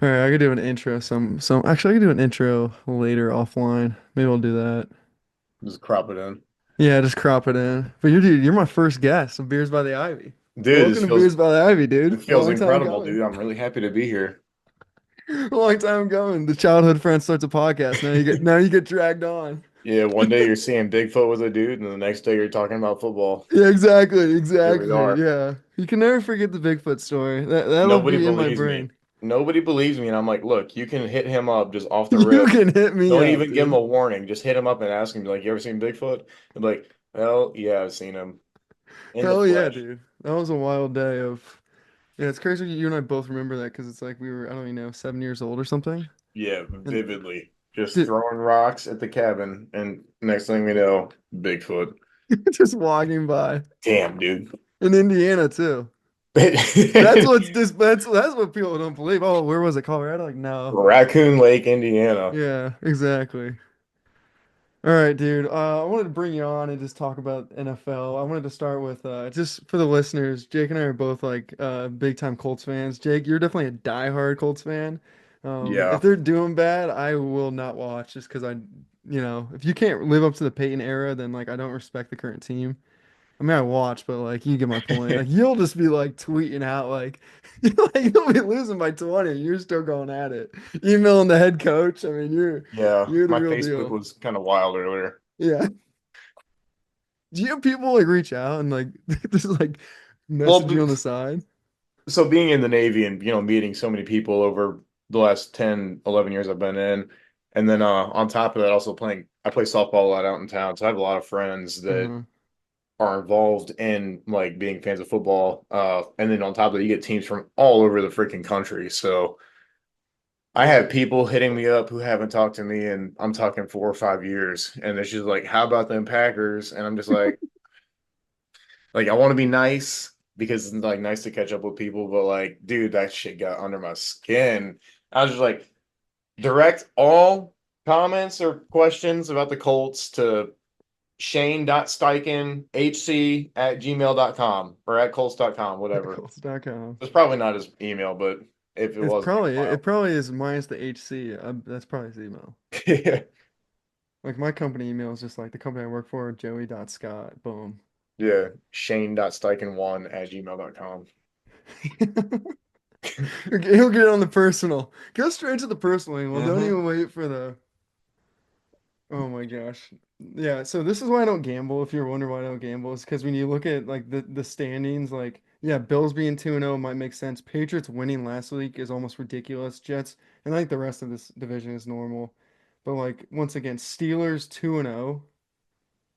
All right, I could do an intro. Some actually, I could do an intro later offline. Maybe I'll do that. Just crop it in. Yeah, just crop it in. But you're my first guest of Beers by the Ivy. Dude, Welcome to Beers by the Ivy, dude. it feels Long time incredible, coming. dude. I'm really happy to be here. Long time coming. The childhood friend starts a podcast. Now you get dragged on. Yeah, one day you're seeing Bigfoot with a dude, and the next day you're talking about football. Yeah, exactly, Here we exactly. are. Yeah, you can never forget the Bigfoot story. That'll Nobody be in my believes me. brain. Nobody believes me, and I'm like, look, you can hit him up just off the You rip. can hit me Don't up, even give him a dude. warning. Just hit him up and ask him, like, you ever seen Bigfoot? And be like, well, yeah, I've seen him in the Hell yeah, flesh. dude. That was a wild day of. Yeah, it's crazy you and I both remember that because it's like we were, I don't even know, 7 years old or something. Yeah, And vividly. Just dude, throwing rocks at the cabin, and next thing we know, Bigfoot. just walking by Damn, dude. in Indiana too. That's what people don't believe. Oh, where was it? Colorado? Like, no. Raccoon Lake, Indiana. Yeah, exactly. All right, dude. I wanted to bring you on and just talk about NFL. I wanted to start with just for the listeners. Jake and I are both like big time Colts fans. Jake, you're definitely a diehard Colts fan. If Yeah. they're doing bad, I will not watch just because if you can't live up to the Peyton era, then like I don't respect the current team. I mean, I watch, but like you get my point. Like you'll just be like tweeting out like, you'll be losing by 20 and you're still going at it. Emailing the head coach. I mean, you're Yeah. you're the My real Facebook deal. was kind of wild earlier. Yeah. Do you have people like reach out and like just like Well, message you on the side? so being in the Navy and, meeting so many people over the last 10, 11 years I've been in, and then on top of that, also I play softball a lot out in town. So I have a lot of friends that Uh-huh. are involved in like being fans of football. And then on top of that, you get teams from all over the freaking country. So I have people hitting me up who haven't talked to me, and I'm talking 4 or 5 years, and it's just like, how about them Packers? And I'm just like I want to be nice because it's like nice to catch up with people, but like, dude, that shit got under my skin. I was just like, direct all comments or questions about the Colts to shane.steichenhc@gmail.com or at colts.com, whatever. Colts.com. It's probably not his email, but if it It's was, it'd be probably it wild. probably is minus the HC. That's probably his email. Yeah. Like my company email is just like the company I work for, Joey.Scott. Boom. Yeah. Shane.steichen1@gmail.com. Okay, he'll get it on the personal. Go straight to the personal email. Don't Mm-hmm. even wait for the. Oh my gosh. Yeah, so this is why I don't gamble. If you're wondering why I don't gamble, is because when you look at like the standings, like yeah, Bills being 2-0 might make sense. Patriots winning last week is almost ridiculous. Jets and I think the rest of this division is normal. But like once again, Steelers 2-0.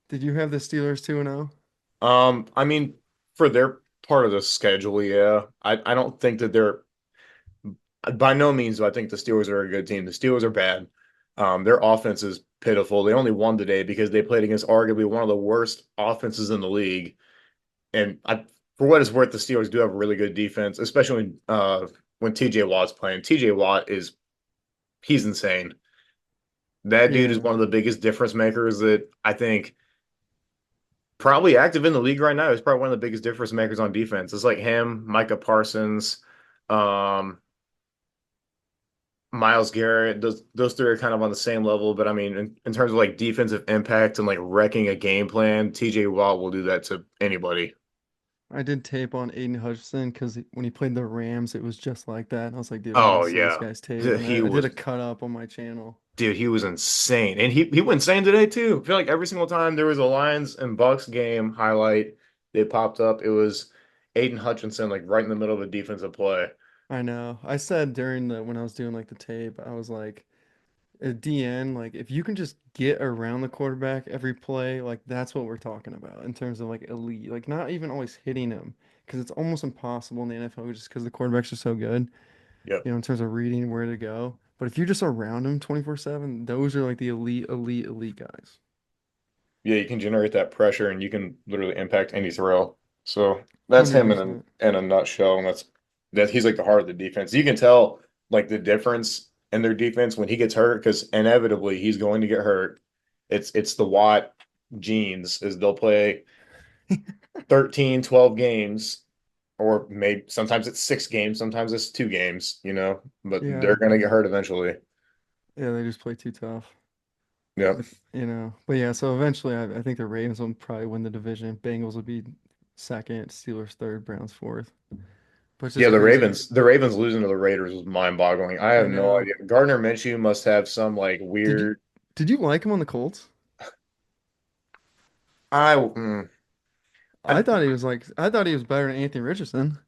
Did you have the Steelers 2-0? I mean, for their part of the schedule, yeah. I don't think that they're by no means do I think the Steelers are a good team. The Steelers are bad. Their offense is pitiful. They only won today because they played against arguably one of the worst offenses in the league. And for what it's worth, the Steelers do have a really good defense, especially when TJ Watt's playing. TJ Watt he's insane. That dude is Yeah. one of the biggest difference makers that I think probably active in the league right now. He's probably one of the biggest difference makers on defense. It's like him, Micah Parsons, um, Miles Garrett. Those three are kind of on the same level, but I mean, in terms of like defensive impact and like wrecking a game plan, TJ Watt will do that to anybody. I did tape on Aiden Hutchinson because when he played the Rams, it was just like that. And I was like, dude, I need to Oh see this yeah, guy's tape. And he I did a was cut up on my channel. dude. He was insane, and he went insane today too. I feel like every single time there was a Lions and Bucks game highlight, they popped up. It was Aiden Hutchinson like right in the middle of a defensive play. I know. I said during the when I was doing like the tape, I was like, at DN, like if you can just get around the quarterback every play, like that's what we're talking about in terms of like elite. Like not even always hitting him because it's almost impossible in the NFL just because the quarterbacks are so good, Yep. in terms of reading where to go. But if you're just around him 24/7, those are like the elite, elite, elite guys. Yeah, you can generate that pressure and you can literally impact any throw. So that's him in 100%. a nutshell. And that he's like the heart of the defense. You can tell like the difference in their defense when he gets hurt because inevitably he's going to get hurt. It's the Watt genes is they'll play 13, 12 games or maybe sometimes it's 6 games, sometimes it's 2 games, but Yeah, they're gonna get hurt eventually. yeah, they just play too tough. Yeah. But yeah, so eventually I think the Ravens will probably win the division. Bengals would be second, Steelers third, Browns fourth. But it's Yeah, just the crazy. Ravens, the Ravens losing to the Raiders was mind-boggling. I I have no know. idea. Gardner Minshew must have some like Did you weird. did you like him on the Colts? I, mm, I I thought he was better than Anthony Richardson.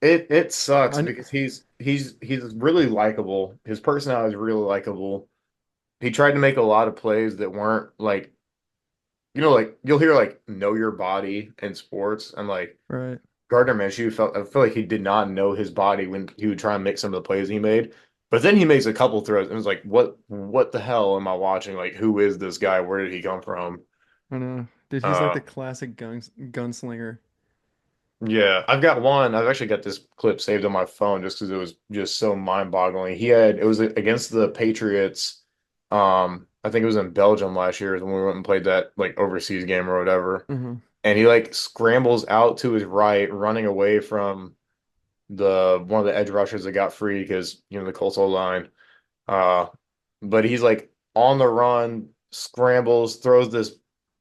it sucks I kn- because he's really likable. His personality is really likable. He tried to make a lot of plays that weren't like like you'll hear like know your body in sports, and like right. Gardner Minshew I feel like he did not know his body when he would try and make some of the plays he made. But then he makes a couple throws and it was like, what the hell am I watching? Like, who is this guy? Where did he come from? I know. Dude, he's like Uh the classic gunslinger. yeah, I've got one. I've actually got this clip saved on my phone just because it was just so mind-boggling. It was against the Patriots. I think it was in Belgium last year when we went and played that like overseas game or whatever. Uh-huh. And he like scrambles out to his right, running away from the one of the edge rushers that got free because the Colts O line. Uh, but he's like on the run, scrambles, throws this.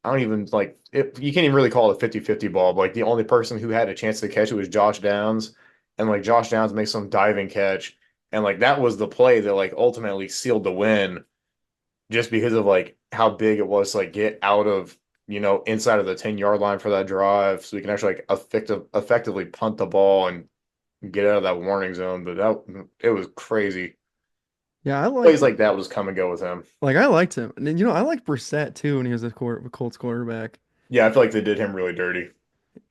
I don't even like it. You can't even really call it a 50-50 ball. But like the only person who had a chance to catch it was Josh Downs, and like Josh Downs makes some diving catch, and like that was the play that like ultimately sealed the win, just because of like how big it was to like get out of inside of the 10-yard line for that drive, so we can actually like effectively punt the ball and get out of that warning zone. But that it was crazy. Yeah, Plays like that was come and go with him. I liked him. And then, I liked Brissett too when he was a Colts quarterback. Yeah, I feel like they did him really dirty.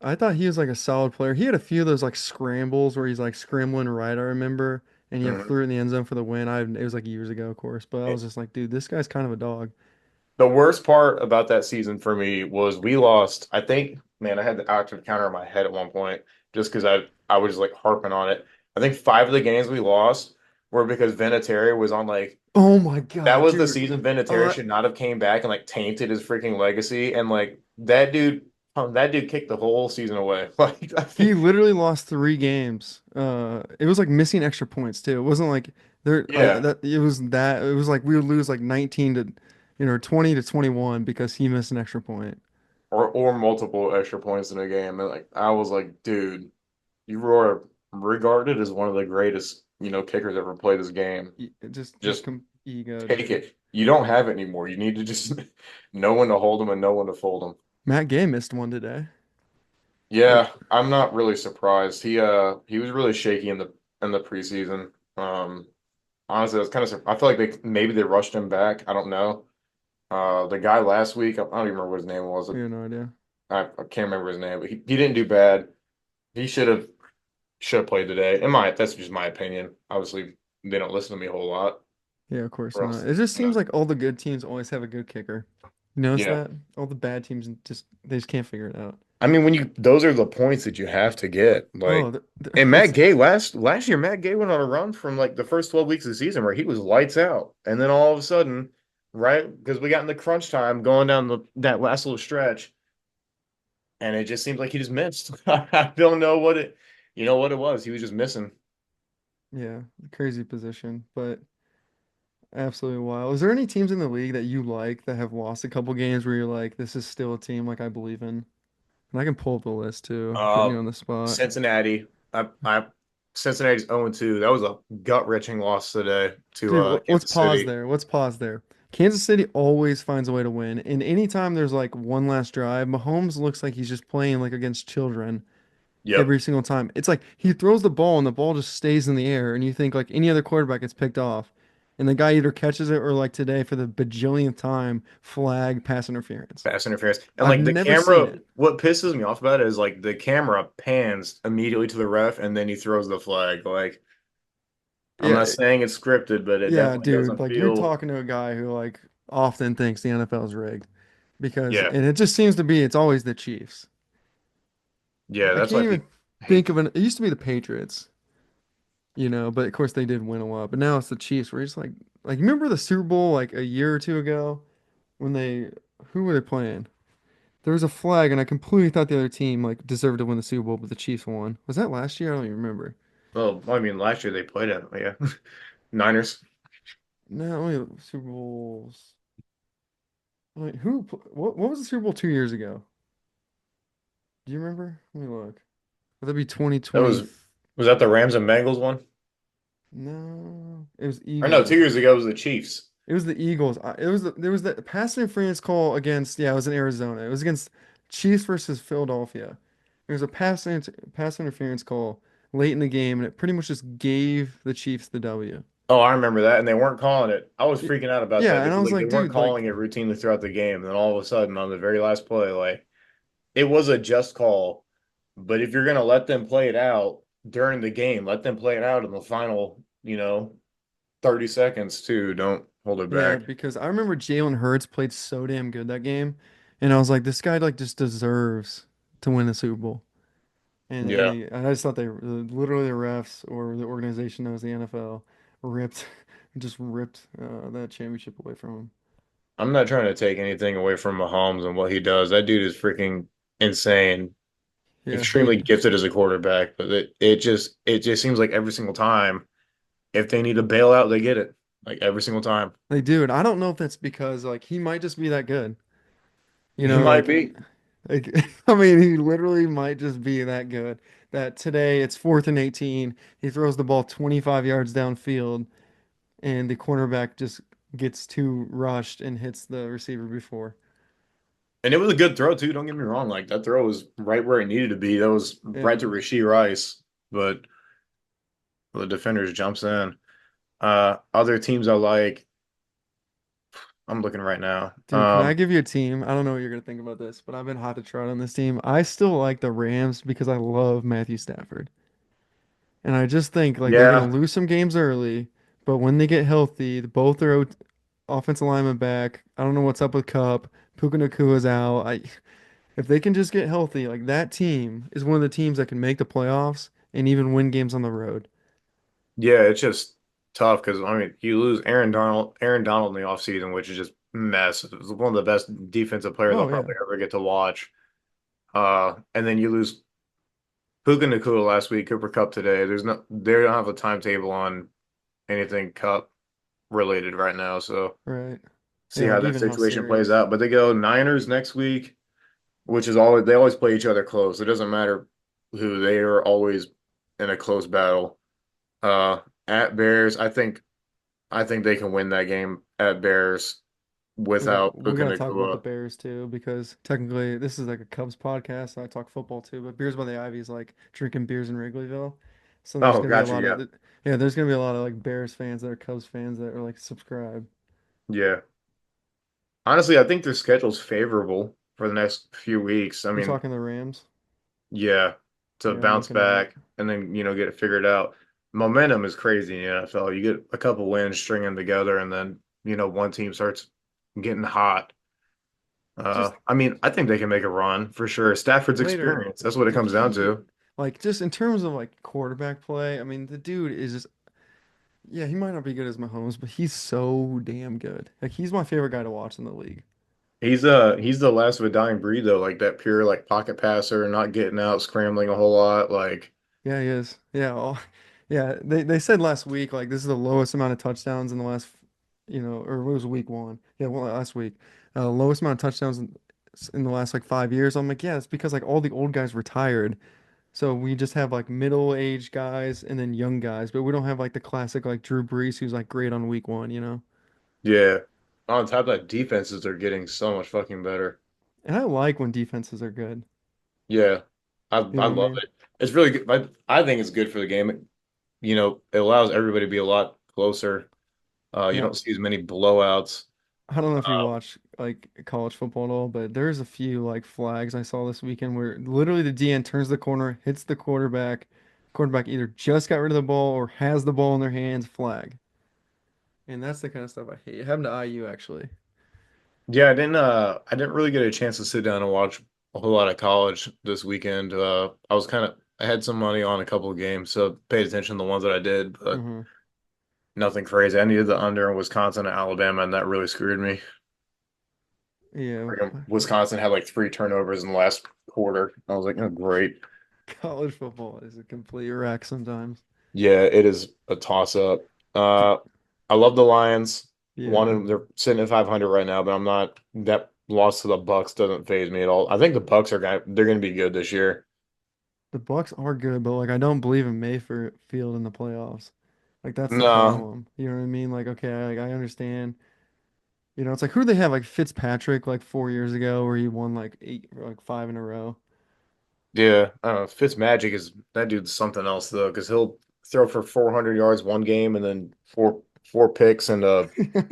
I thought he was like a solid player. He had a few of those like scrambles where he's like scrambling right, I remember, and he Mhm. threw it in the end zone for the win. It was like years ago, of course, but I was just like, dude, this guy's kind of a dog. The worst part about that season for me was we lost. I think, man, I had the active counter in my head at one point just because I was like harping on it. I think 5 of the games we lost were because Vinatieri was on like Oh my that God, was the dude. season Vinatieri Uh, should not have came back and like tainted his freaking legacy, and like that dude kicked the whole season away. Like I he think literally lost 3 games. It was like missing extra points too. It wasn't like yeah, that. It was like we would lose like 19 to, 20 to 21 because he missed an extra point. or multiple extra points in a game. And like I was like, dude, you were regarded as one of the greatest, kickers ever played this game. Just Just ego, take dude. it. You don't have it anymore. You need to just know when to hold them and know when to fold them. Matt Gay missed one today. Like, Yeah, I'm not really surprised. He was really shaky in the preseason. Honestly, I was kind of I feel like maybe they rushed him back. I don't know. The guy last week, I don't even remember what his name was. we have no idea. I can't remember his name, but he didn't do bad. He should have played today. That's just my opinion. Obviously, they don't listen to me a whole lot, Yeah, of course or not. else, It just you know. seems like all the good teams always have a good kicker. You notice Yeah. that? All the bad teams they just can't figure it out. I mean, those are the points that you have to get. Oh, Like, and Matt it's Gay last year, Matt Gay went on a run from like the first 12 weeks of the season where he was lights out, and then all of a sudden, right, because we got in the crunch time going down that last little stretch, and it just seems like he just missed. I don't know what it was. He was just missing. yeah, crazy position, but absolutely wild. Is there any teams in the league that you like that have lost a couple games where you're like, this is still a team like I believe in? And I can pull up the list too, putting Uh, you on the spot. Cincinnati. Cincinnati's 0-2. That was a gut-wrenching loss today to Dude, let's Kansas pause City. there. Let's pause there. Kansas City always finds a way to win. And anytime there's like one last drive, Mahomes looks like he's just playing like against children Yep. every single time. It's like he throws the ball and the ball just stays in the air, and you think like any other quarterback gets picked off, and the guy either catches it or like today for the bajillionth time, flag pass interference. Pass interference. And I've like the never seen camera, it. what pisses me off about it is like the camera pans immediately to the ref and then he throws the flag. Like, I'm not Yeah, saying it's scripted, but it yeah, definitely dude. doesn't Like you're feel. talking to a guy who like often thinks the NFL is rigged Yeah. and it just seems to be it's always the Chiefs. Yeah. I That's can't why even people think hate. of it used to be the Patriots, but of course they did win a lot. But now it's the Chiefs where it's like you remember the Super Bowl like a year or two ago when they who were they playing? There was a flag, and I completely thought the other team like deserved to win the Super Bowl, but the Chiefs won. Was that last year? I don't even remember. Well, I mean, last year they played it. Yeah, Niners. No, wait, Super Bowls. Wait, what was the Super Bowl 2 years ago? Do you remember? Let me look. Would that be That 2020? was that the Rams and Bengals one? No, it was Or no, two Eagles. years ago was the Chiefs. It was the Eagles. There was the pass interference call against, yeah, it was in Arizona. It was against Chiefs versus Philadelphia. There was a pass interference call late in the game, and it pretty much just gave the Chiefs the W. Oh, I remember that, and they weren't calling it. I was Y- freaking out about that Yeah, and I because was like they like, weren't dude, calling like, it routinely throughout the game, and then all of a sudden on the very last play, like it was a just call. But if you're gonna let them play it out during the game, let them play it out in the final, 30 seconds too. Don't hold it yeah, back. because I remember Jalen Hurts played so damn good that game, and I was like, this guy like just deserves to win the Super Bowl. Yeah. And I just thought literally the refs or the organization knows the NFL ripped just ripped that championship away from him. I'm not trying to take anything away from Mahomes and what he does. That dude is freaking insane, Yeah, extremely gifted as a quarterback, but it just seems like every single time if they need a bailout, they get it. Like every single time. they do, and I don't know if that's because like he might just be that good. You He know, might be. like I mean, he literally might just be that good. That today it's 4th and 18. He throws the ball 25 yards downfield, and the cornerback just gets too rushed and hits the receiver before. And it was a good throw too. Don't get me wrong. Like that throw was right where it needed to be. That was right Yeah, to Rashee Rice, but the defenders jumps in. Other teams I like. I'm looking right now. dude, can I give you a team? I don't know what you're gonna think about this, but I've been hot to trot on this team. I still like the Rams because I love Matthew Stafford. And I just think like they're gonna Yeah, lose some games early, but when they get healthy, both their offensive linemen back. I don't know what's up with Cup. Puka Nakua's out. If they can just get healthy, like that team is one of the teams that can make the playoffs and even win games on the road. yeah. It's just tough because I mean you lose Aaron Donald in the offseason, which is just mess. It was one of the best defensive players I'll Oh yeah, probably ever get to watch. And then you lose Puka Nakua last week, Cooper Cup today. They don't have a timetable on anything Cup related right now, so right. see Yeah, how like that even how situation plays serious. out. But they go Niners next week, which is always they always play each other close. It doesn't matter who they are always in a close battle. Uh, at Bears, I think they can win that game at Bears Yeah, without we Puka gotta talk about the Nakua. Bears too, because technically this is like a Cubs podcast, so I talk football too. But Beers by the Ivy is like drinking beers in Wrigleyville, so there's Oh, gonna be a gotcha. lot Yeah, of yeah, there's gonna be a lot of like Bears fans that are Cubs fans that are like subscribe. yeah. Honestly, I think their schedule's favorable for the next few weeks. I You're mean, talking the Rams? yeah, to Yeah, I'm bounce looking at it. back and then get it figured out. Momentum is crazy in the NFL. You get a couple wins, string them together, and then one team starts getting hot. Just I mean, I think they can make a run for sure. Stafford's later, experience. That's what it dude, comes down he to. like just in terms of like quarterback play, I mean the dude is just yeah, he might not be good as Mahomes, but he's so damn good. Like he's my favorite guy to watch in the league. He's the last of a dying breed though, like that pure like pocket passer, not getting out, scrambling a whole lot. Like, Yeah, he is. Yeah, yeah. They said last week like this is the lowest amount of touchdowns in the last, or it was week one. Yeah, well, last week, lowest amount of touchdowns in the last like 5 years. I'm like, yeah, it's because like all the old guys retired, so we just have like middle-aged guys and then young guys, but we don't have like the classic like Drew Brees who's like great on week one, you know. yeah. On top of that, defenses are getting so much fucking better. And I like when defenses are good. Yeah, I You I know what I love mean? it. It's really good. I think it's good for the game. It allows everybody to be a lot closer. You Yeah, don't see as many blowouts. I don't know if you Uh, watch like college football at all, but there's a few like flags I saw this weekend where literally the DN turns the corner, hits the quarterback. Quarterback either just got rid of the ball or has the ball in their hands, flag. And that's the kind of stuff I hate. It happened to IU actually. yeah, I didn't really get a chance to sit down and watch a whole lot of college this weekend. I had some money on a couple of games, so paid attention to the ones that I did, but Hmm. nothing crazy. I needed the under in Wisconsin and Alabama, and that really screwed me. Yeah, Freaking Wisconsin had like 3 turnovers in the last quarter. I was like, oh, great. college football is a complete wreck sometimes. Yeah, it is a toss up. Uh, I love the Lions. Yeah, They're sitting at 500 right now, but I'm not that loss to the Bucks doesn't faze me at all. I think the Bucks are they're going to be good this year. the Bucks are good, but like I don't believe in Mayfield in the playoffs. Like that's the No, problem. You know what I mean? Like okay, like, I understand. You know, it's like who do they have? Like Fitzpatrick, like 4 years ago, where he won like eight, or like five in a row. yeah, I don't know. Fitzmagic is that dude's something else though, because he'll throw for 400 yards one game and then four picks and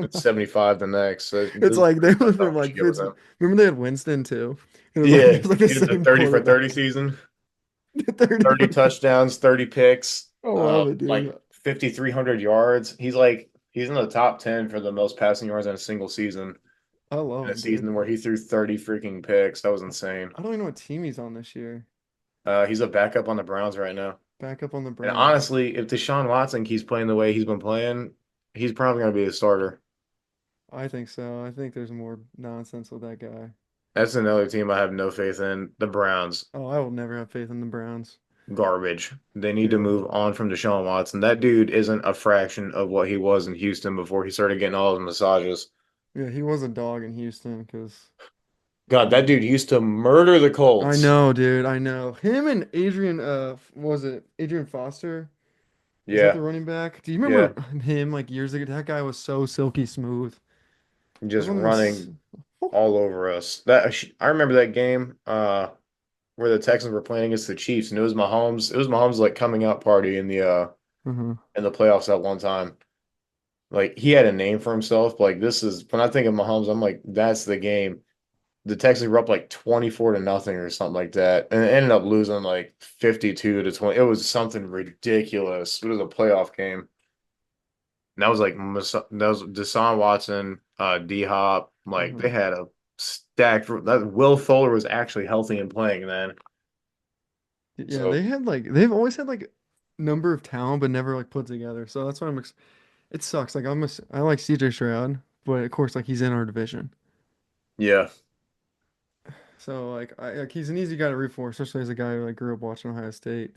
it's 75 the next. So It's like they that's went not from what like you get with Fitz. him. Remember they had Winston too. It was like Yeah, it was like the he did the same 30 for 30 quarterback. season. 30 30 for 30. touchdowns, 30 picks, I love it, like dude. 5,300 yards. He's in the top 10 for the most passing yards in a single season. I love In a him, dude. season where he threw 30 freaking picks. That was insane. I don't even know what team he's on this year. He's a backup on the Browns right now. Back up on the And Browns. honestly, if Deshaun Watson keeps playing the way he's been playing, he's probably going to be a starter. I think so. I think there's more nonsense with that guy. That's another team I have no faith in. The Browns, Oh, I will never have faith in the Browns. garbage. They need to Yeah. move on from Deshaun Watson. That dude isn't a fraction of what he was in Houston before he started getting all his massages. Yeah, he was a dog in Houston because God, that dude used to murder the I Colts. know, dude. I know. Him and Adrian, was it Adrian Foster? Is that Yeah, the running back? Do you yeah. remember him like years ago? That guy was so silky smooth. That was Just one of the most. running all over us. I remember that game where the Texans were playing against the Chiefs, and it was Mahomes. It was Mahomes like coming out party Uh-huh. in the playoffs at one time. Like he had a name for himself. Like this is when I think of Mahomes, I'm like, that's the game. The Texans were up like 24 to nothing or something like that, and it ended up losing like 52 to 20. It was something ridiculous. It was a playoff game. And that was like that was Deshaun Watson, D Hop. Like they Uh-huh. had a stacked. That Will Fuller was actually healthy and playing then. Yeah, So they've always had like number of talent, but never like put together. So that's why it sucks. Like I like CJ Stroud, but of course like he's in our division. yeah, So like he's an easy guy to root for, especially as a guy who like grew up watching Ohio State.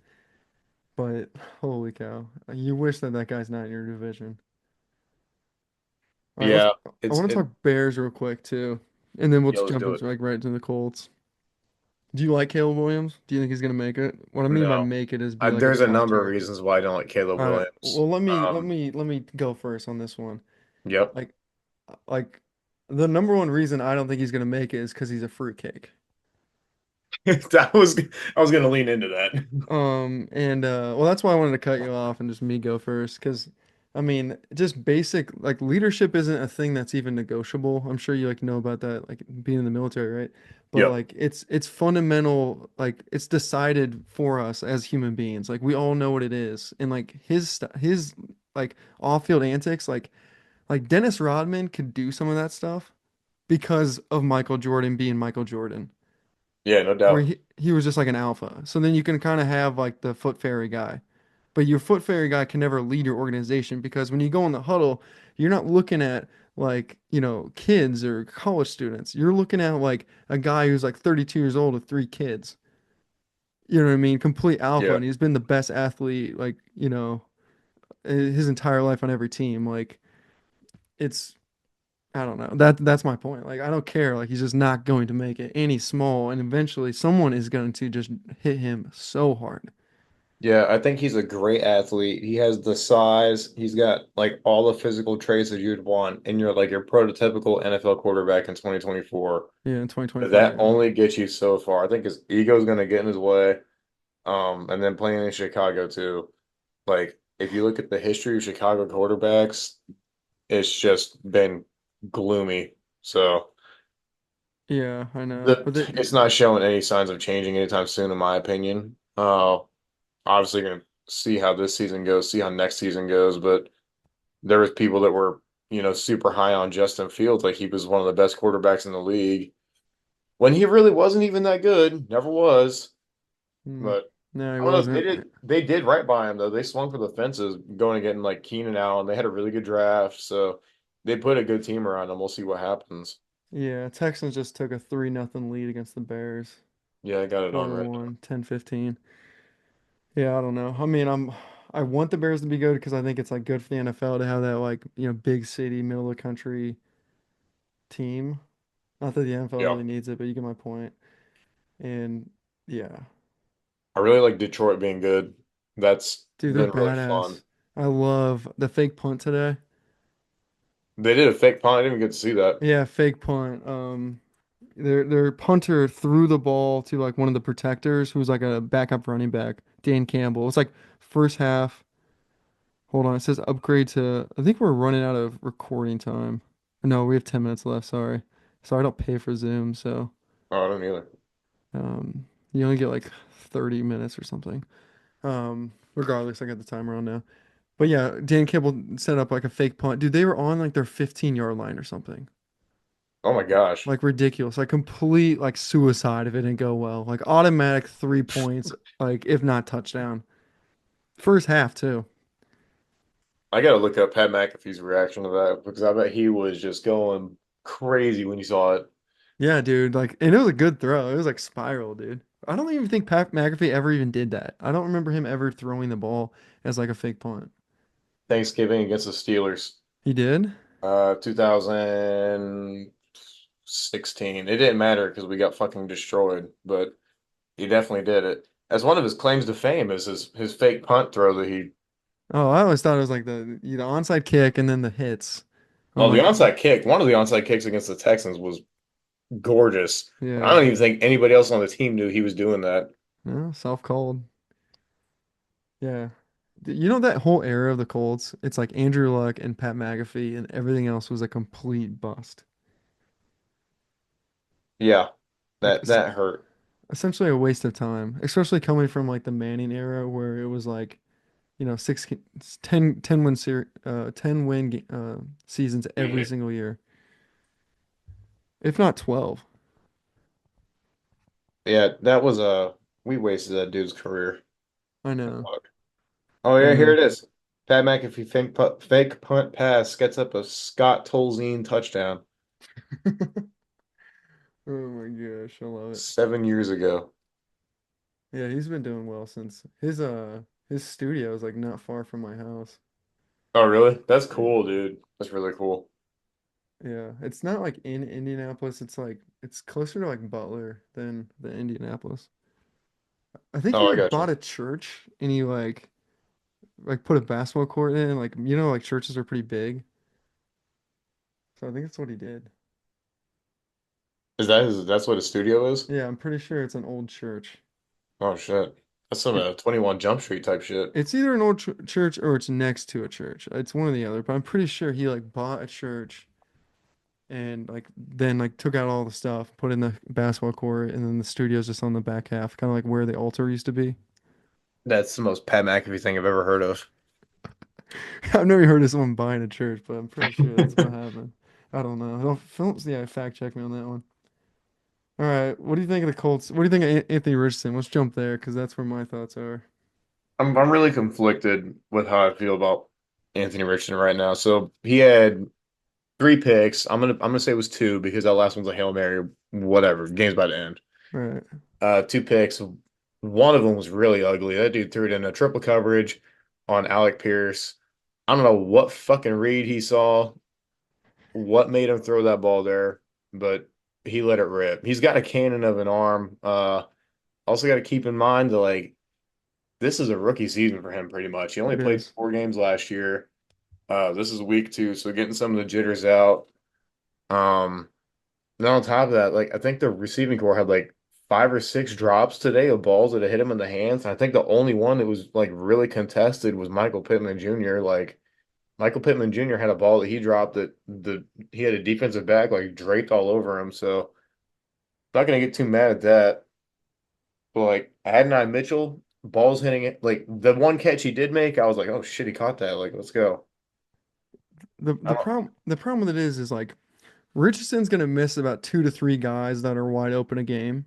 But holy cow, you wish that that guy's not in your division. All right, yeah. I It's want to it. talk Bears real quick too, and then we'll Yeah, just let's jump do it. into like right into the Colts. Do you like Caleb Williams? Do you think he's gonna make it? What I mean by No, make it is be like a there's a top number of tier. reasons why I don't like Caleb All right. Williams. Well, let me go first on this one. Yep. Like like the number one reason I don't think he's gonna make it is because he's a fruitcake. That was I was gonna lean into that. And well, that's why I wanted to cut you off and just me go first, because I mean, just basic like leadership isn't a thing that's even negotiable. I'm sure you like know about that, like being in the military, right? But Yep. like it's fundamental, like it's decided for us as human beings. Like we all know what it is, and like his like off-field antics, like Dennis Rodman could do some of that stuff because of Michael Jordan being Michael Jordan, Yeah, no where doubt. he was just like an alpha. So then you can kind of have like the foot fairy guy. But your foot fairy guy can never lead your organization because when you go in the huddle, you're not looking at like, kids or college students. You're looking at like a guy who's like 32 years old with three kids. You know what I mean? Complete alpha. Yeah. And he's been the best athlete, like, his entire life on every team. Like, it's, I don't know. That's my point. Like, I don't care. Like, he's just not going to make it. And he's small. And eventually someone is going to just hit him so hard. Yeah, I think he's a great athlete. He has the size. He's got like all the physical traits that you'd want in your prototypical NFL quarterback in 2024. Yeah, in But 2025. that Yeah. only gets you so far. I think his ego is going to get in his way. And then playing in Chicago too. Like if you look at the history of Chicago quarterbacks, it's just been gloomy. So Yeah, I know. But it's not showing any signs of changing anytime soon, in my opinion. Obviously going to see how this season goes, see how next season goes, but there was people that were, super high on Justin Fields, like he was one of the best quarterbacks in the league when he really wasn't even that good, never was. Hmm. But No, he I don't know if wasn't. they did right by him though. They swung for the fences going and getting like Keenan Allen. They had a really good draft, so they put a good team around him. We'll see what happens. Yeah, Texans just took a 3-0 lead against the Bears. Yeah, I got it on Quarter right now. one, 10-15. Yeah, I don't know. I mean, I want the Bears to be good because I think it's like good for the NFL to have that like, big city, middle of the country team. Not that the NFL Yeah. really needs it, but you get my point. And yeah, I really like Detroit being good. That's dude, they're been really fun. badass. I love the fake punt today. They did a fake punt. I didn't even get to see that. Yeah, fake punt. Their punter threw the ball to like one of the protectors who was like a backup running back, Dan Campbell. It's like first half. Hold on, it says upgrade to. I think we're running out of recording time. No, we have 10 minutes left. Sorry. I don't pay for Zoom, so Oh, I don't either. you only get like 30 minutes or something. Regardless, I got the timer on now. But yeah, Dan Campbell set up like a fake punt. Dude, they were on like their 15-yard line or something. Oh my gosh. Like ridiculous. Like complete like suicide if it didn't go well. Like automatic 3 points, like if not touchdown. First half too. I gotta look up Pat McAfee's reaction to that because I bet he was just going crazy when he saw it. Yeah, dude. Like, and it was a good throw. It was like spiral, dude. I don't even think Pat McAfee ever even did that. I don't remember him ever throwing the ball as like a fake punt. Thanksgiving against the Steelers, He did? 2016. It didn't matter because we got fucking destroyed, but he definitely did it. As one of his claims to fame is his fake punt throw that he. Oh, I always thought it was like the onside kick and then the hits. I'm Oh, the like, onside kick. One of the onside kicks against the Texans was gorgeous. I yeah, don't even think anybody else on the team knew he was doing that. no, self-called. Yeah. You know that whole era of the Colts, it's like Andrew Luck and Pat McAfee and everything else was a complete bust. Yeah, Like that hurt. essentially a waste of time, especially coming from like the Manning era where it was like, 10 win seasons every single year, if not 12. Yeah, that was a we wasted that dude's career. I know. Oh I yeah, here know. it is. Pat McAfee fake punt pass gets up a Scott Tolzien touchdown Oh my gosh, I love it. 7 years ago. Yeah, he's been doing well since his studio is like not far from my house. Oh really? That's Yeah. cool, dude. That's really cool. Yeah, it's not like in Indianapolis. It's like it's closer to like Butler than the Indianapolis. I think he Oh, I like got bought you. a church and he like put a basketball court in. Like like churches are pretty big, so I think that's what he did. That's what a studio is? Yeah, I'm pretty sure it's an old church. Oh shit. That's some It 21 Jump Street type shit. it's either an old church or it's next to a church. It's one or the other, but I'm pretty sure he like bought a church and like then like took out all the stuff, put in the basketball court, and then the studio's just on the back half, kind of like where the altar used to be. That's the most Pat McAfee thing I've ever heard of. I've never heard of someone buying a church, but I'm pretty sure that's what happened. I don't know. Don't, yeah, fact check me on that one. All right, what do you think of the Colts? What do you think of Anthony Richardson? Let's jump there because that's where my thoughts are. I'm really conflicted with how I feel about Anthony Richardson right now. So he had three picks. I'm gonna say it was two because that last one's a Hail Mary. Whatever. Game's about to end. All right. Two picks. One of them was really ugly. That dude threw it in a triple coverage on Alec Pierce. I don't know what fucking read he saw, what made him throw that ball there, but he let it rip. He's got a cannon of an arm. Also got to keep in mind that like this is a rookie season for him pretty much. He only It played is. 4 games last year. This is week 2, so getting some of the jitters out. Um, then on top of that, like I think the receiving core had like 5 or 6 drops today of balls that had hit him in the hands. I think the only one that was like really contested was Michael Pittman Jr. Like Michael Pittman Jr. had a ball that he dropped that he had a defensive back like draped all over him. So not gonna get too mad at that. But like Adonai Mitchell, balls hitting it. Like the one catch he did make, I was like, oh shit, he caught that. Like, let's go. The I the don't, problem the problem with it is like Richardson's gonna miss about 2 to 3 guys that are wide open a game.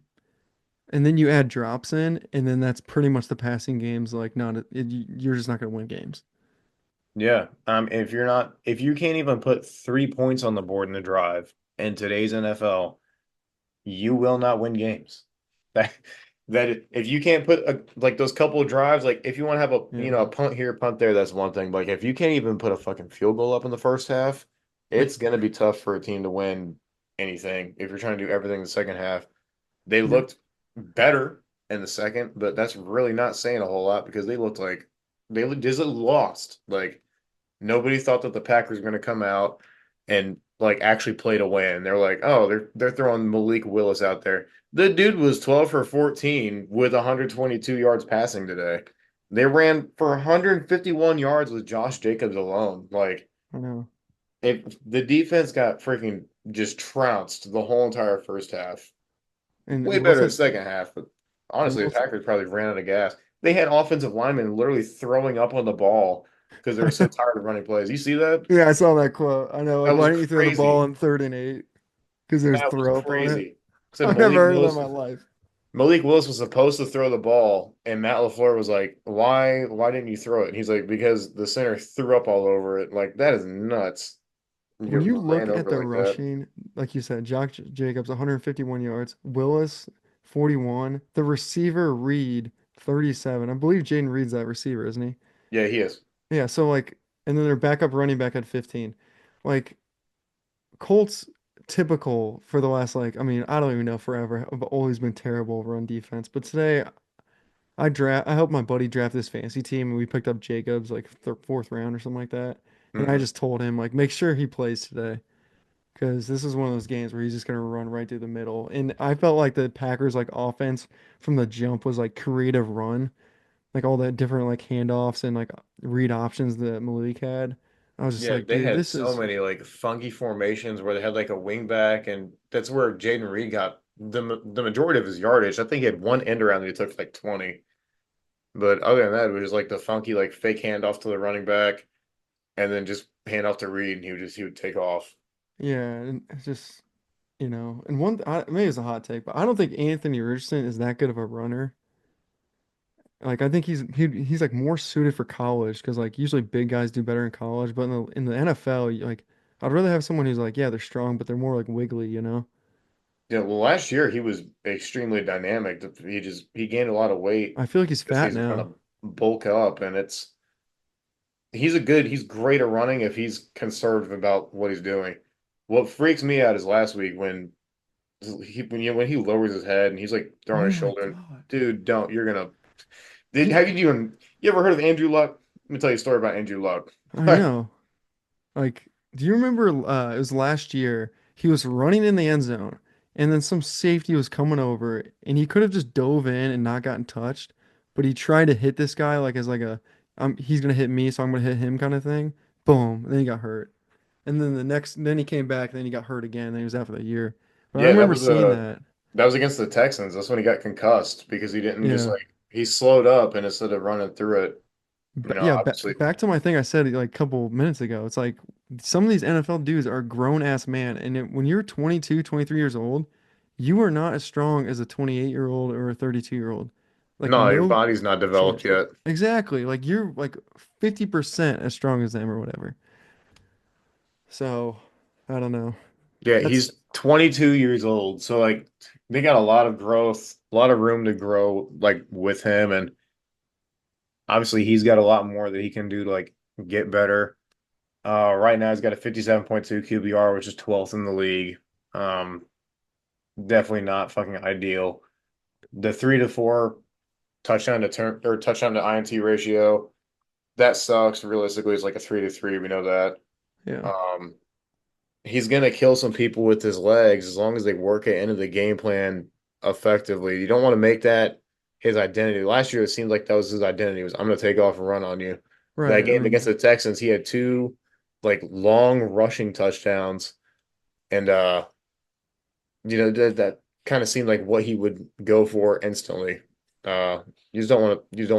And then you add drops in, and then that's pretty much the passing games. Like, not you're just not gonna win games. yeah. If you can't even put 3 points on the board in the drive. in today's NFL, you will not win games. That if you can't put like those couple of drives, like if you want to have a Yeah. a punt here, punt there, that's one thing. But like if you can't even put a fucking field goal up in the first half, Like, it's gonna be tough for a team to win anything if you're trying to do everything in the second half. They yeah. looked better in the second, but that's really not saying a whole lot because they looked like they just lost. Like nobody thought that the Packers were going to come out and like actually play to win. They're like, oh, they're throwing Malik Willis out there. The dude was 12 for 14 with 122 yards passing today. They ran for 151 yards with Josh Jacobs alone. Like I know. if the defense got freaking just trounced the whole entire first half. Way And better in the Wilson, second half, but and honestly, the Wilson, Packers probably ran out of gas. They had offensive linemen literally throwing up on the ball because they I were so know. tired of running plays. You see that? Yeah, I saw that quote. I know. Like, That why was didn't you throw the ball crazy. on 3rd and 8? Because there's That was throw up on it. crazy. Said I've never heard of that in my life. Malik Willis was supposed to throw the ball, and Matt LaFleur was like, "Why didn't you throw it?" And he's like, "Because the center threw up all over it. Like that is nuts. You When get you look ran at over the like that." rushing, like you said, Josh Jacobs 151 yards, Willis 41, the receiver Reed 37. I believe Jaden Reed's that receiver, isn't he? Yeah, he is. Yeah, so like, and then their backup running back at 15. Like, Colts typical for the last, like, I mean, I don't even know forever. I've always been terrible run defense, but today I helped my buddy draft this fantasy team and we picked up Jacobs like fourth round or something like that. And I Hmm. just told him like make sure he plays today because this is one of those games where he's just gonna run right through the middle. And I felt like the Packers like offense from the jump was like creative run, like all that different like handoffs and like read options that Malik had. I was just Yeah, like, they dude, had this so is many like funky formations where they had like a wing back, and that's where Jaden Reed got the majority of his yardage. I think he had one end around that he took for like 20. But other than that, it was like the funky like fake handoff to the running back and then just hand off to Reed and he would take off. yeah, and it's just and maybe it's a hot take, but I don't think Anthony Richardson is that good of a runner. Like I think he's like more suited for college because like usually big guys do better in college, but in the NFL, like I'd rather have someone who's like yeah they're strong, but they're more like wiggly, you know? Yeah, well last year he was extremely dynamic. He gained a lot of weight I feel like he's this fat season trying now. to bulk up and he's great at running if he's conservative about what he's doing. What freaks me out is last week when he lowers his head and he's like throwing Oh his my shoulder and God. dude, don't you're gonna Do did you, have you ever heard of Andrew Luck? Let me tell you a story about Andrew Luck. I know. Like, do you remember it was last year he was running in the end zone and then some safety was coming over and he could have just dove in and not gotten touched, but he tried to hit this guy like as like a he's gonna hit me, so I'm gonna hit him kind of thing. Boom. And then he got hurt. And then then he came back, then he got hurt again, then he was out for the year. But I Yeah, remember seeing that. that was against the Texans. That's when he got concussed because he didn't just Yeah. like he slowed up and instead of running through it, Yeah, obviously. back to my thing I said like a couple minutes ago. It's like some of these NFL dudes are grown ass man, and when you're 22, 23 years old, you are not as strong as a 28-year-old or a 32-year-old. Like No, your no body's not developed chance. yet. Exactly. Like you're like 50% as strong as them or whatever. So, I don't know. Yeah, That's he's 22 years old. So like they got a lot of growth, a lot of room to grow like with him and obviously he's got a lot more that he can do to like get better. Right now he's got a 57.2 QBR, which is 12th in the league. Um, definitely not fucking ideal. The 3 to 4 touchdown to INT ratio, that sucks. Realistically, it's like a 3 to 3. We know that. yeah. Um, he's gonna kill some people with his legs as long as they work it into the game plan effectively. You don't want to make that his identity. Last year, it seemed like that was his identity was I'm gonna take off and run on you. That Right. I game against mean, the Texans, he had two like long rushing touchdowns, and that kind of seemed like what he would go for instantly. You just don't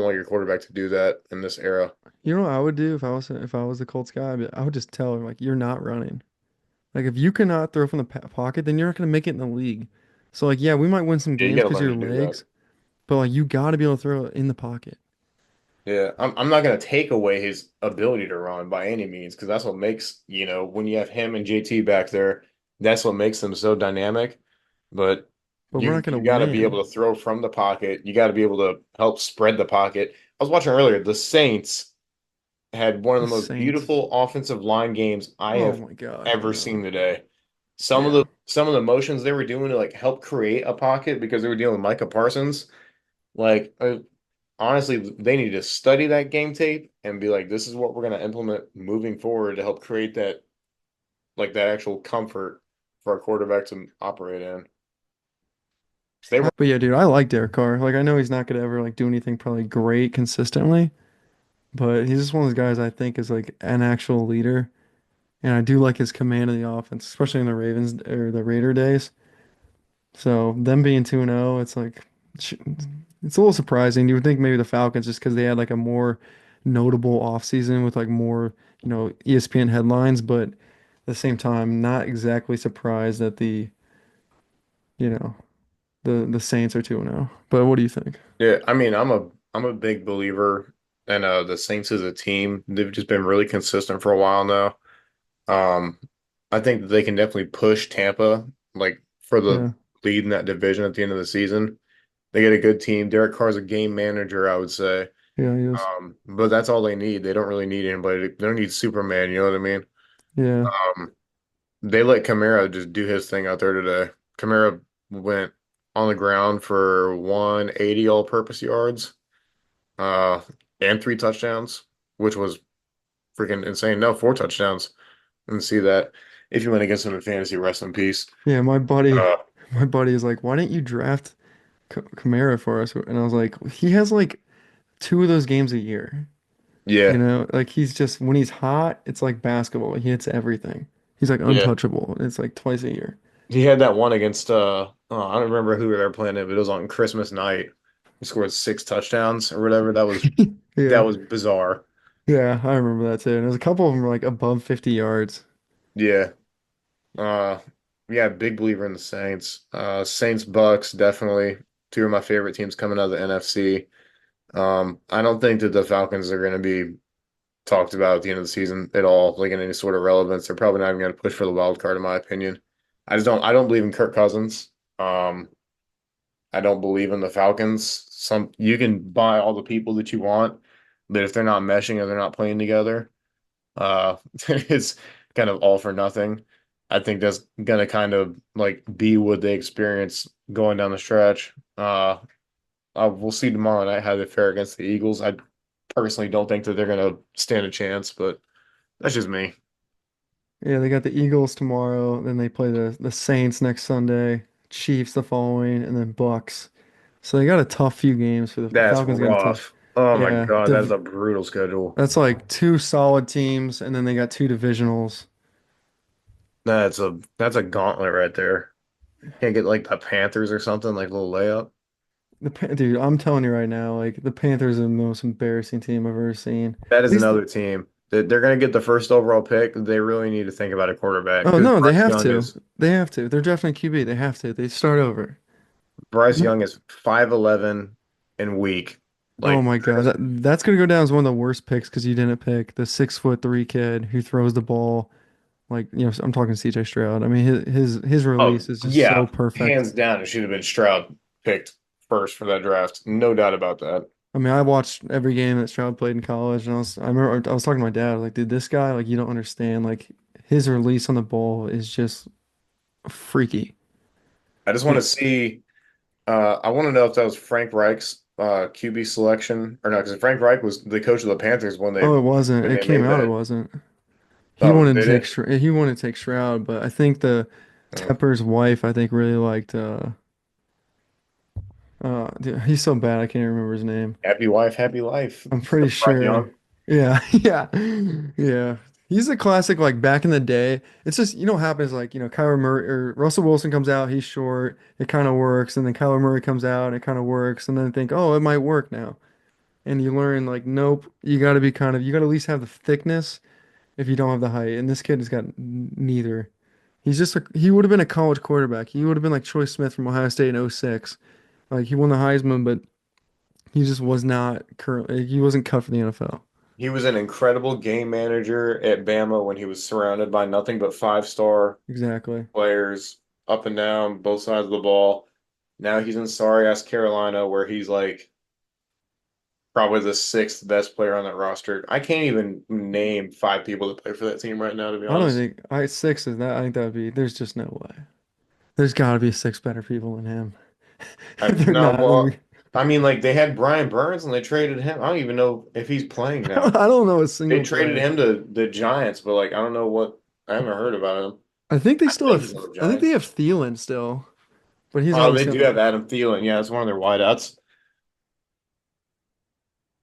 want your quarterback to do that in this era. you know what I would do if I was the Colts guy? I would just tell him like you're not running. Like if you cannot throw from the pocket, then you're not going to make it in the league. So like yeah, we might win some Yeah, you games got to because of learn your to do that. legs, but like you got to be able to throw it in the pocket. Yeah, I'm not going to take away his ability to run by any means because that's what makes, when you have him and JT back there, That's what makes them so dynamic. But But we're not gonna you got to be win. able to throw from the pocket. You got to be able to help spread the pocket. I was watching earlier. The Saints had one of The the most Saints. beautiful offensive line games I Oh have my God, I ever know. seen today. Yeah. Some of the motions they were doing to like help create a pocket because they were dealing with Micah Parsons. Like honestly, they need to study that game tape and be like, this is what we're going to implement moving forward to help create that like that actual comfort for our quarterback to operate in. They were, But yeah, dude, I like Derek Carr. Like I know he's not gonna ever like do anything probably great consistently, but he's just one of those guys I think is like an actual leader. And I do like his command of the offense, especially in the Ravens or the Raider days. So them being 2-0, it's like it's a little surprising. You would think maybe the Falcons just because they had like a more notable offseason with like more, ESPN headlines, but at the same time, not exactly surprised that you know, the Saints are 2-0. But what do you think? yeah, I mean, I'm a big believer in the Saints as a team. They've just been really consistent for a while now. Um, I think that they can definitely push Tampa like for the Yeah, lead in that division at the end of the season. They get a good team. Derek Carr's a game manager, I would say. yeah, he is. But that's all they need. They don't really need anybody. They don't need Superman, you know what I mean? Yeah. Um, they let Kamara just do his thing out there today. Kamara went on the ground for 180 all-purpose yards, uh, and 3 touchdowns, which was freaking insane. No, 4 touchdowns. And see that if you went against him in fantasy, rest in peace. Yeah, my buddy, Uh, my buddy is like, why didn't you draft Kamara for us? And I was like, he has like two of those games a year. yeah, Like he's just when he's hot, it's like basketball. He hits everything. He's like yeah. untouchable. It's like twice a year. He had that one against oh, I don't remember who they were playing it, but it was on Christmas night. He scored 6 touchdowns or whatever. That Yeah. was bizarre. Yeah, I remember that too. And there's a couple of them were like above 50 yards. Yeah. Uh yeah, big believer in the Saints. Saints Bucks definitely two of my favorite teams coming out of the NFC. I don't think that the Falcons are going to be talked about at the end of the season at all, like in any sort of relevance. They're probably not even going to push for the wild card, in my opinion. I don't believe in Kirk Cousins. I don't believe in the Falcons. Some you can buy all the people that you want, but if they're not meshing or they're not playing together, it's kind of all for nothing. I think that's gonna kind of like be what they experience going down the stretch. We'll see tomorrow night how they fare against the Eagles. I personally don't think that they're gonna stand a chance, but that's just me. Yeah, they got the Eagles tomorrow, then they play the Saints next Sunday, Chiefs the following, and then Bucks. So they got a tough few games for the That's Falcons got a tough. rough. Oh my Yeah, God, that is a brutal schedule. that's like two solid teams, and then they got two divisionals. That's a gauntlet right there. Can't get like the Panthers or something, like a little layup. Dude, I'm telling you right now, like the Panthers are the most embarrassing team I've ever seen. That At is least, another team. They're going to get the first overall pick. They really need to think about a quarterback oh because no, they have to. They have to. They're definitely QB. They have to. They start over. Bryce Young is 5'11" and weak. Oh Like my God, that's gonna go down as one of the worst picks because you didn't pick the 6'3" kid who throws the ball like I'm talking CJ Stroud. I mean his oh release is just so yeah, perfect. hands down, it should have been Stroud picked first for that draft. No doubt about that. I mean I watched every game that Stroud played in college, and I remember I was talking to my dad like, dude, this guy like you don't understand like his release on the ball is just freaky. I just want to It, see. I want to know if that was Frank Reich's QB selection or not, because Frank Reich was the coach of the Panthers oh, it wasn't. when It they came made out it that. wasn't. Oh, did it? He wanted to take Shroud, but I think the Oh, Tepper's wife I think really liked dude, he's so bad I can't even remember his name. happy wife, happy life. I'm pretty Bryce sure. Young. Yeah, yeah, yeah. He's a classic. Like back in the day, it's just what happens. Like Kyler Murray or Russell Wilson comes out. He's short. It kind of works, and then Kyler Murray comes out. And it kind of works, and then think, oh, it might work now. And you learn like, nope. You got to be you got to at least have the thickness if you don't have the height. And this kid has got neither. He would have been a college quarterback. He would have been like Troy Smith from Ohio State in '06. Like he won the Heisman, but he just was not current. He wasn't cut for the NFL. He was an incredible game manager at Bama when he was surrounded by nothing but five-star Exactly. players up and down both sides of the ball. Now he's in sorry ass Carolina where he's like probably the sixth best player on that roster. I can't even name five people that play for that team right now, to be I don't honest. think I six is that. I think that would be. There's just no way. There's got to be six better people than him. I If they're no, not, then well, I mean, like they had Brian Burns and they traded him. I don't even know if he's playing now. I don't know a They single traded player. him to the Giants, but like I don't know what I haven't heard about him. I think they I still think he's have. on the I think they Giants. have Thielen still, but he's Oh, they obviously do on have the. Adam Thielen. Yeah, it's one of their wideouts.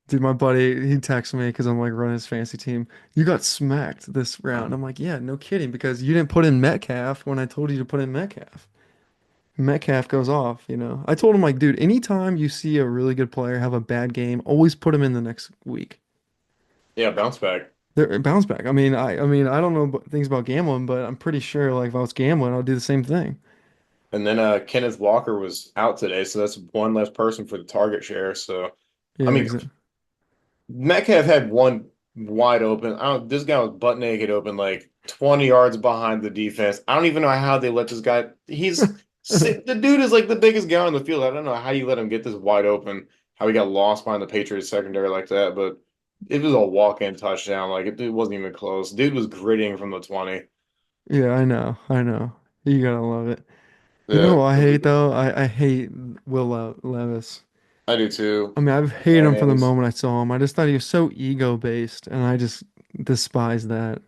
Dude, my buddy, he texts me because I'm like running his fantasy team. You got smacked this round. I'm like, yeah, no kidding, because you didn't put in Metcalf when I told you to put in Metcalf. Metcalf goes off. I told him like, dude, anytime you see a really good player have a bad game, always put him in the next week. Yeah, bounce back. They're bounce back. I mean, I don't know things about gambling, but I'm pretty sure like if I was gambling, I'd do the same thing. And then Kenneth Walker was out today, so that's one less person for the target share. So I Yeah, mean, exactly. Metcalf had one wide open. I don't. This guy was butt naked open, like 20 yards behind the defense. I don't even know how they let this guy. The dude is like the biggest guy on the field. I don't know how you let him get this wide open. How he got lost behind the Patriots secondary like that, but it was a walk-in touchdown. Like it wasn't even close. Dude was gritting from the 20. Yeah, I know. I know. You gotta love it. You know Yeah, who I hate though? I hate Will Levis. I do too. I mean, I've hated him from the Mayonnaise. moment I saw him. I just thought he was so ego based, and I just despise that.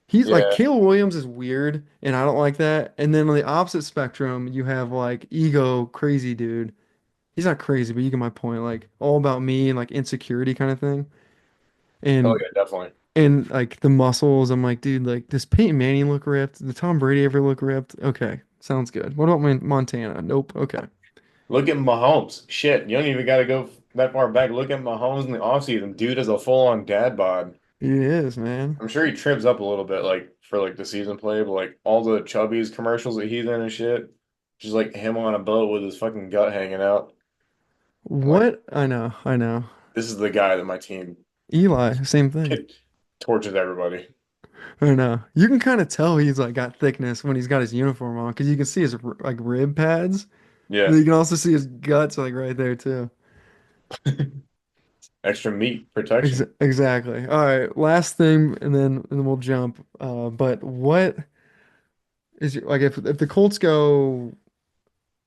He's like Yeah. Caleb Williams is weird, and I don't like that. And then on the opposite spectrum, you have like ego crazy dude. He's not crazy, but you get my point. Like all about me and like insecurity kind of thing. Oh And yeah, definitely. like the muscles, I'm like, dude, like does Peyton Manning look ripped? Did Tom Brady ever look ripped? Okay, sounds good. What about Montana? Nope. Okay. Look at Mahomes. Shit, you don't even got to go that far back. Look at Mahomes in the offseason. Dude is a full-on dad bod. He is, man. I'm sure he trims up a little bit, like for like the season play, but like all the Chubbies commercials that he's in and shit, just like him on a boat with his fucking gut hanging out. I'm like, What? I know, I know. this is the guy that my team Eli, same thing. torches everybody. I know. You can kind of tell he's like got thickness when he's got his uniform on because you can see his like rib pads. And Yeah, then you can also see his guts like right there too. extra meat Ex protection. exactly. All right, last thing, and then we'll jump. But what is your, like if the Colts go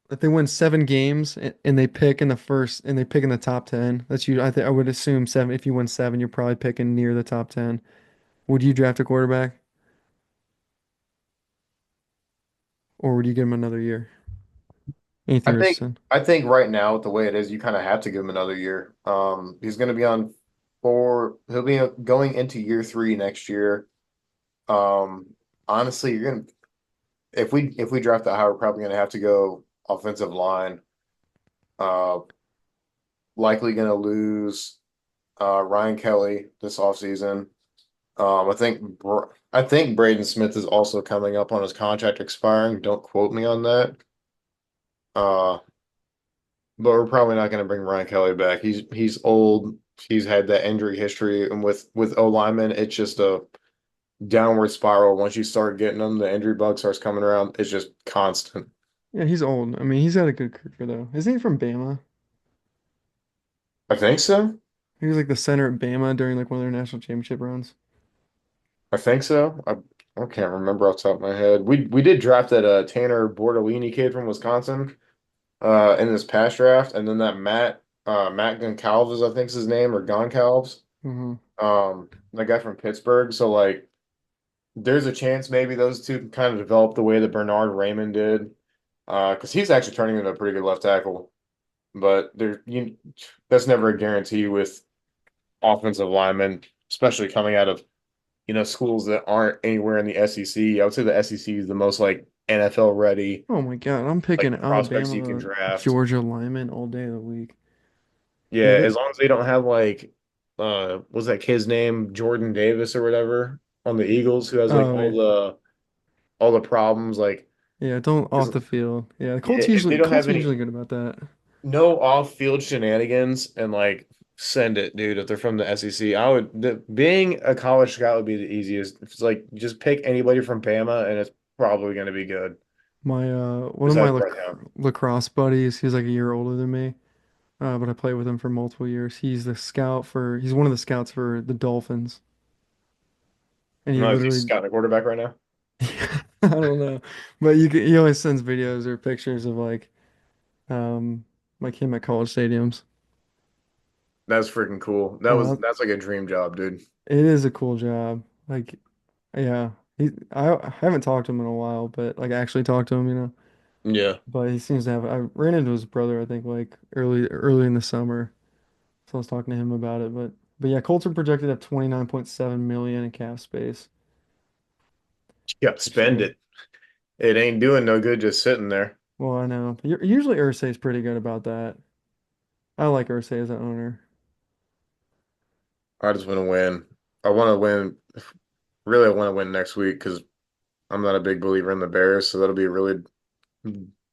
if they win 7 games and they pick in the first and they pick in the top 10, that's you. I would assume seven. If you win 7, you're probably picking near the top 10. Would you draft a quarterback or would you give him another year? Anthony I think Richardson. I think right now with the way it is, you kind of have to give him another year. He's going to be on he'll be going into year three next year. Um, honestly, you're gonna if we draft that high, we're probably gonna have to go offensive line. Uh, likely gonna lose Ryan Kelly this offseason. I think Braden Smith is also coming up on his contract expiring. Don't quote me on that. Uh, but we're probably not gonna bring Ryan Kelly back. He's old. He's had that injury history, and with O linemen, it's just a downward spiral. Once you start getting them, the injury bug starts coming around. It's just constant. Yeah, he's old. I mean, he's had a good career though. Isn't he from Bama? I think so. He was like the center at Bama during like one of their national championship runs. I think so. I can't remember off the top of my head. We did draft that Tanner Bortolini kid from Wisconsin in this past draft, and then that Matt Goncalves, I think's his name, or Goncalves. Hmm. The guy from Pittsburgh. So like there's a chance maybe those two can kind of develop the way that Bernard Raymond did. Because he's actually turning into a pretty good left tackle. But that's never a guarantee with offensive linemen, especially coming out of schools that aren't anywhere in the SEC. I would say the SEC is the most like NFL ready, Oh my God, I'm picking like prospects you can Alabama, draft. Georgia lineman all day of the week. Yeah, Yeah, as long as they don't have like what's that kid's name? Jordan Davis or whatever on the Eagles who has like oh yeah, all the problems like yeah. Don't is off the field. Yeah, the yeah, if they don't Colts have are any usually good about that. no off-field shenanigans and like Send it, dude. If they're from the SEC, I would. Being a college scout would be the easiest. It's like just pick anybody from Bama, and it's probably going to be good. My one of my Besides Brett Young, lacrosse buddies, he's like a year older than me. But I played with him for multiple years. He's one of the scouts for the Dolphins. And he no, is he literally, scouting a quarterback right now? I don't know, but he always sends videos or pictures of um, like him at college stadiums. That's freaking cool. Uh, That's like a dream job, dude. it is a cool job. Like, yeah, I haven't talked to him in a while, but like actually talked to him, Yeah. But he seems to have. I ran into his brother, I think, like early in the summer. So I was talking to him about it, but yeah, Colts are projected at 29.7 million in cap space You got to this spend year. it. It ain't doing no good just sitting there. Well, I know. Usually Irsay's pretty good about that. I like Irsay as an owner. I just want to win. I want to win. Really, I want to win next week because I'm not a big believer in the Bears, so that'll be really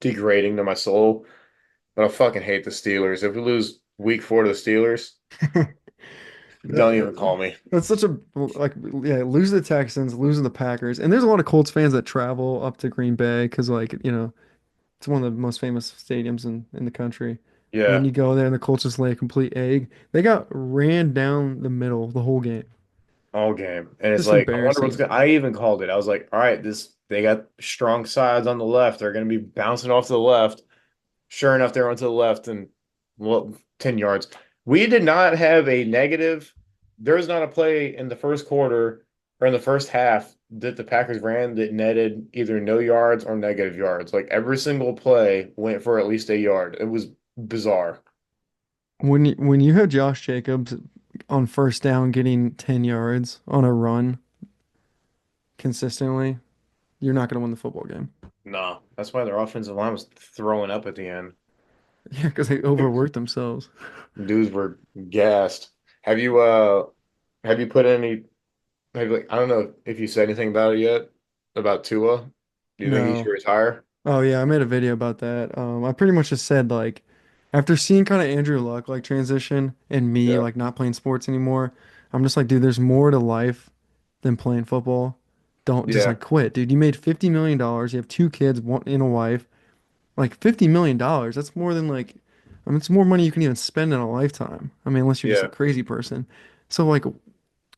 degrading to my soul. But I fucking hate the Steelers. If we lose week 4 to the Steelers, don't even That- call me. That's such a like yeah, lose the Texans, lose to the Packers. And there's a lot of Colts fans that travel up to Green Bay because it's one of the most famous stadiums in the country. And then Yeah, you go there and the Colts just lay a complete egg. They got ran down the middle the whole game. all game. And it's Just like, I wonder what's embarrassing. going to, I even called it. I was like, all right, they got strong sides on the left. They're going to be bouncing off to the left. Sure enough, they went to the left and well, 10 yards. We did not have a negative. There was not a play in the first quarter or in the first half that the Packers ran that netted either no yards or negative yards. Like every single play went for at least a yard. It was bizarre. When you have Josh Jacobs on first down getting 10 yards on a run consistently, you're not going to win the football game. No, that's why their offensive line was throwing up at the end. Yeah, because they overwork themselves. Dudes were gassed. Have you have you put any have you, I don't know if you said anything about it yet about Tua. Do you think he should No. retire? Oh yeah, I made a video about that. I pretty much just said like after seeing kind of Andrew Luck like transition and me Yeah. like not playing sports anymore, I'm just like, dude, there's more to life than playing football. Don't just Yeah. like quit, dude. You made $50 million. You have two kids, one and a wife. Like $50 million, that's more than I mean, it's more money you can even spend in a lifetime. I mean, unless you're just a Yeah. crazy person. So like,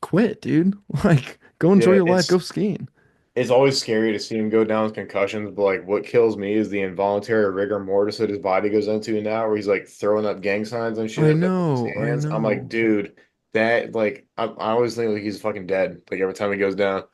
quit, dude. Like, go enjoy Yeah, your life. Go skiing. it's always scary to see him go down with concussions, but like what kills me is the involuntary rigor mortis that his body goes into now, where he's like throwing up gang signs and I shit like with his know, I hands. I'm like, know. dude, that like I always think like he's fucking dead, like every time he goes down.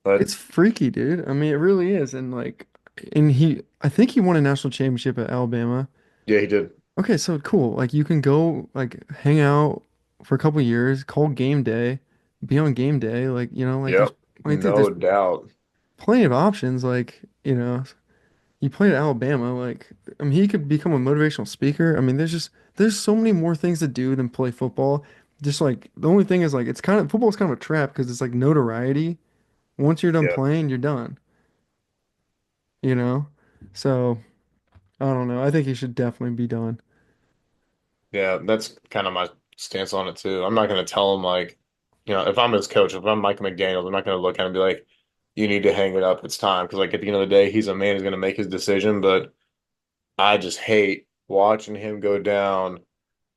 But It's freaky, dude. I mean, it really is. I think he won a national championship at Alabama. yeah, he did. Okay, so cool. Like, you can go like hang out for a couple years, call game day, be on game day. Yep. dude, No there's doubt. plenty of options. You played at Alabama, I mean, he could become a motivational speaker. I mean, there's so many more things to do than play football. Just like the only thing is like football's kind of a trap because it's like notoriety. Once you're done Yeah. playing, you're done, you know? So I don't know. I think he should definitely be done. Yeah, that's kind of my stance on it too. I'm not going to tell him like, if I'm his coach, if I'm Mike McDaniel, I'm not going to look at him and be like, you need to hang it up. It's time. Because like at the end of the day, he's a man who's going to make his decision. But I just hate watching him go down,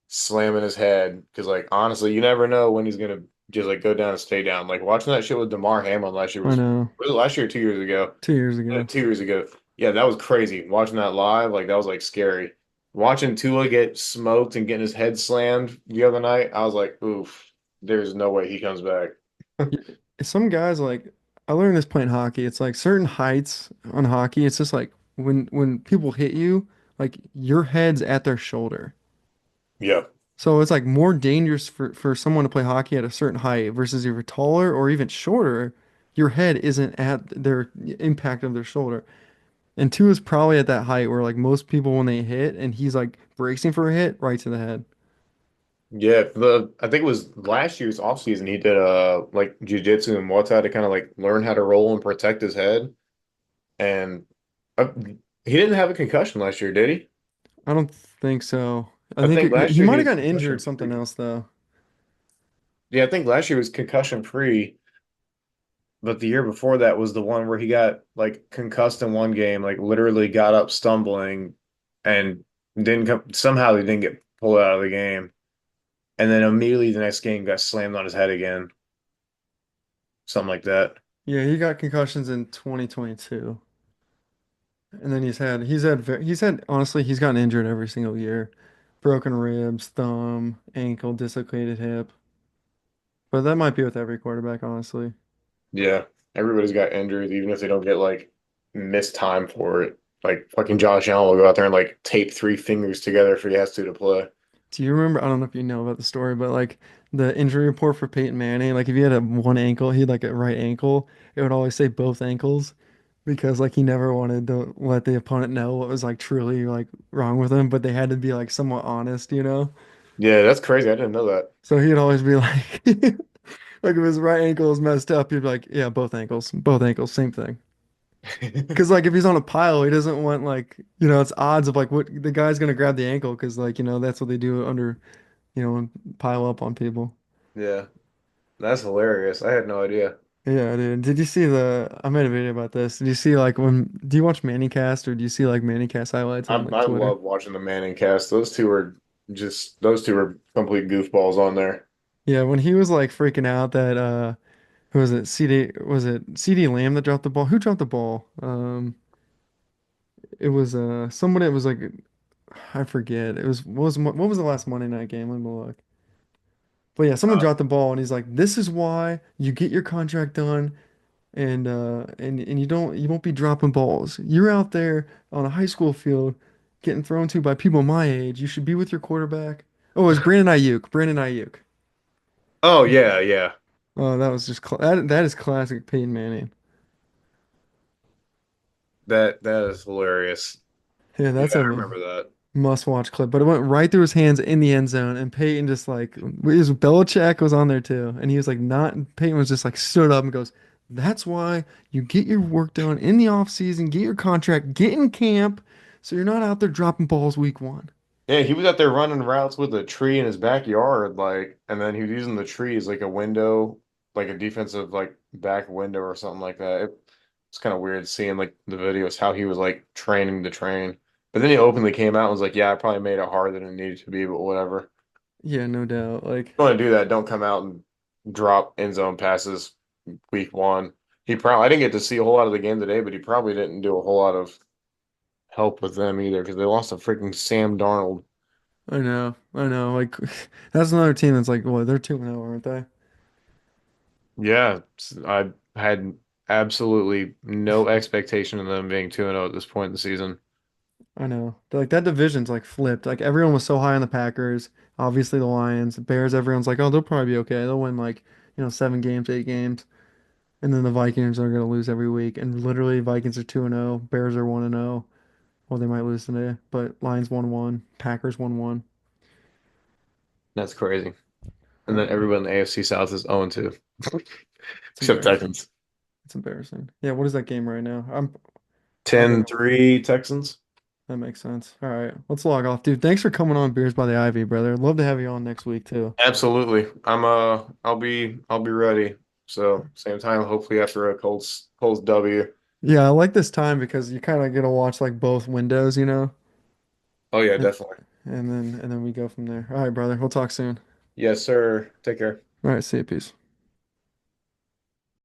slamming his head. Because like honestly, you never know when he's going to just like go down and stay down. Like watching that shit with DeMar Hamlin last year I know. was it last year or 2 years ago? 2 years ago. 2 years ago. Yeah, that was crazy. Watching that live, like that was like scary. Watching Tua get smoked and getting his head slammed the other night, I was like, oof, there's no way he comes back. Y- Some guys I learned this playing hockey. It's like certain heights on hockey. It's just like when people hit you, like your head's at their shoulder. Yeah, So it's like more dangerous for someone to play hockey at a certain height versus if you're taller or even shorter, your head isn't at their impact of their shoulder. And two is probably at that height where like most people when they hit and he's like bracing for a hit right to the head. yeah. The I think it was last year's offseason he did like jujitsu and Muay Thai to kind of like learn how to roll and protect his head. And he didn't have a concussion last year, did he? I don't think so. I I think think last he year he might have was gotten injured concussion something free. else though. Yeah, I think last year was concussion free, but the year before that was the one where he got like concussed in one game, like literally got up stumbling and didn't come, somehow he didn't get pulled out of the game. And then immediately the next game got slammed on his head again, something like that. Yeah, he got concussions in 2022. And then he's had honestly he's gotten injured every single year. Broken ribs, thumb, ankle, dislocated hip. But that might be with every quarterback, honestly. Yeah, everybody's got injuries, even if they don't get like missed time for it. Like fucking Josh Allen will go out there and like tape three fingers together if he has to play. Do you remember? I don't know if you know about the story, but like the injury report for Peyton Manning, like if he had a one ankle, he had like a right ankle, it would always say both ankles because like he never wanted to let the opponent know what was like truly like wrong with him, but they had to be like somewhat honest, you know? Yeah, that's crazy. I didn't know that. So he'd always be like, like if his right ankle is messed up, he'd be like, yeah, both ankles, same thing. Because like if he's on a pile, he doesn't want like it's odds of like what the guy's gonna grab the ankle because like that's what they do under pile up on people. Yeah, that's hilarious. I had no idea. Yeah, dude. Did you see I made a video about this. Did you see like do you watch Cast or do you see like Cast highlights on like I Twitter? love watching the Manning cast. Those two were complete goofballs on there. Yeah, when he was like freaking out that who was it? CD Lamb that dropped the ball? Who dropped the ball? It was somebody. It was like I forget. It was what was the last Monday night game? Let me look. But yeah, someone Uh, dropped the ball and he's like, "This is why you get your contract done and you won't be dropping balls. You're out there on a high school field getting thrown to by people my age. You should be with your quarterback." Oh, it was Brandon Ayuk. Brandon Ayuk. oh yeah, yeah. Oh, that was just that is classic Peyton Manning. That is hilarious. Yeah, Yeah, that's I a remember that. must-watch clip. But it went right through his hands in the end zone, and Peyton just like his Belichick was on there too, and he was like not. Peyton was just like stood up and goes, "That's why you get your work done in the off season, get your contract, get in camp, so you're not out there dropping balls week one." Yeah, he was out there running routes with a tree in his backyard, like, and then he was using the tree as like a window, like a defensive like back window or something like that. It's kind of weird seeing like the videos how he was like training the train. But then he openly came out and was like, "Yeah, I probably made it harder than it needed to be, but whatever. Yeah, no doubt. Like, You want to do that, don't come out and drop end zone passes week one." I didn't get to see a whole lot of the game today, but he probably didn't do a whole lot of help with them either because they lost to freaking Sam Darnold. I know. Like, that's another team that's like, well, they're 2-0, aren't they? Yeah, I had absolutely no expectation of them being 2-0 at this point in the season. I know. Like that division's like flipped. Like everyone was so high on the Packers, obviously the Lions, Bears, everyone's like, "Oh, they'll probably be okay. They'll win like, 7 games, 8 games." And then the Vikings are going to lose every week. And literally Vikings are 2-0, Bears are 1-0. Well, they might lose today, but Lions 1-1, Packers 1-1. That's crazy. I And then know. everyone in the AFC South is 0-2, It's except embarrassing. Texans. It's embarrassing. Yeah, what is that game right now? I gotta 10-3 Texans. That makes sense. All right, let's log off, dude. Thanks for coming on Beers by the Ivy, brother. Love to have you on next week too. Absolutely. I'll be ready. So same time, hopefully after a Colts W. Yeah, I like this time because you kind of get to watch like both windows, Oh yeah, and, definitely. and then we go from there. All right, brother. We'll talk soon. Yes, sir. Take care. All right, see you. Peace.